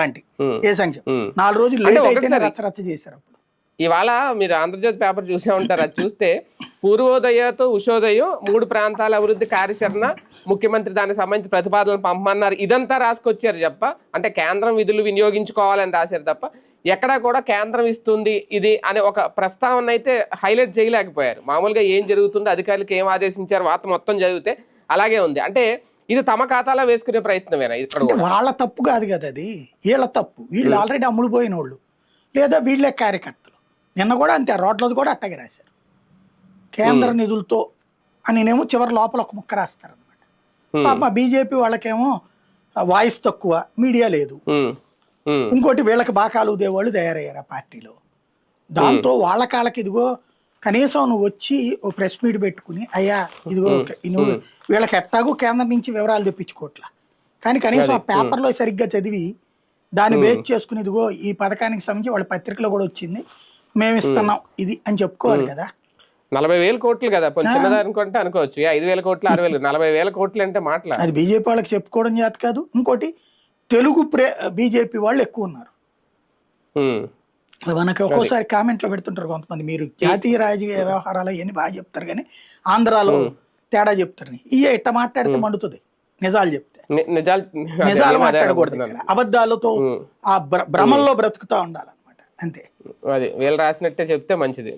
అంటే ఏ సంక్షేమం 4 రోజులు లేట్ అయితేనే రచ్చరచ్చ చేశారు. అప్పుడు ఇవాళ మీరు ఆంధ్రజ్యోతి పేపర్ చూసే ఉంటారు, అది చూస్తే పూర్వోదయతో ఉషోదయం 3 ప్రాంతాల అభివృద్ధి కార్యాచరణ ముఖ్యమంత్రి దానికి సంబంధించి ప్రతిపాదనలు పంపమన్నారు. ఇదంతా రాసుకొచ్చారు తప్ప, అంటే కేంద్రం విధులు వినియోగించుకోవాలని రాశారు తప్ప ఎక్కడా కూడా కేంద్రం ఇస్తుంది ఇది అనే ఒక ప్రస్తావన అయితే హైలైట్ చేయలేకపోయారు. మామూలుగా ఏం జరుగుతుందో, అధికారులకు ఏం ఆదేశించారు, వార్త మొత్తం చదివితే అలాగే ఉంది. అంటే ఇది తమ ఖాతాలో వేసుకునే ప్రయత్నమేనా? ఇక్కడ వాళ్ళ తప్పు కాదు కదా, అది వీళ్ళ తప్పు. వీళ్ళు ఆల్రెడీ అమ్ముడుపోయిన వాళ్ళు, లేదా వీళ్ళే కార్యకర్తలు. నిన్న కూడా అంతే, రోడ్లది కూడా అట్టగే రాశారు, కేంద్ర నిధులతో అనినేమో చివరి లోపల ఒక ముక్క రాస్తారనమాట. పాప బీజేపీ వాళ్ళకేమో వాయిస్ తక్కువ, మీడియా లేదు. ఇంకోటి వీళ్ళకి బాకాలు ఉదేవాళ్ళు తయారయ్యారు ఆ పార్టీలో. దాంతో వాళ్ళ కాళ్ళకి ఇదిగో కనీసం నువ్వు వచ్చి ఓ ప్రెస్ మీట్ పెట్టుకుని అయ్యా ఇదిగో నువ్వు వీళ్ళకి ఎట్టాగూ కేంద్రం నుంచి వివరాలు తెప్పించుకోవట్లా, కానీ కనీసం ఆ పేపర్లో సరిగ్గా చదివి దాన్ని బేస్ చేసుకుని ఇదిగో ఈ పథకానికి సంబంధించి వాళ్ళ పత్రికలో కూడా వచ్చింది, మేము ఇస్తున్నాం ఇది అని చెప్పుకోవాలి కదా. 40,000 కోట్లు కదా, చిన్నదనుకుంటే అనుకోవచ్చు. 5,000 కోట్లు 6,000 40,000 కోట్లు అంటే మాటలు. అది బీజేపీ వాళ్ళకి చెప్పుకోవడం చేత కాదు. ఇంకోటి తెలుగు బీజేపీ వాళ్ళు ఎక్కువ ఉన్నారు. మనకి ఒక్కోసారి కామెంట్లో పెడుతుంటారు కొంతమంది, మీరు జాతీయ రాజకీయ వ్యవహారాలు అవన్నీ బాగా చెప్తారు కానీ ఆంధ్రాలో తేడా చెప్తారు. ఇయ్య ఇట్ట మాట్లాడితే మండుతుంది, నిజాలు చెప్తే. నిజాలు మాట్లాడకూడదు ఇక్కడ, అబద్ధాలతో ఆ భ్రమల్లో బ్రతుకుతా ఉండాలన్నమాట, అంతే. అది వీళ్ళు రాసినట్టే చెప్తే మంచిది.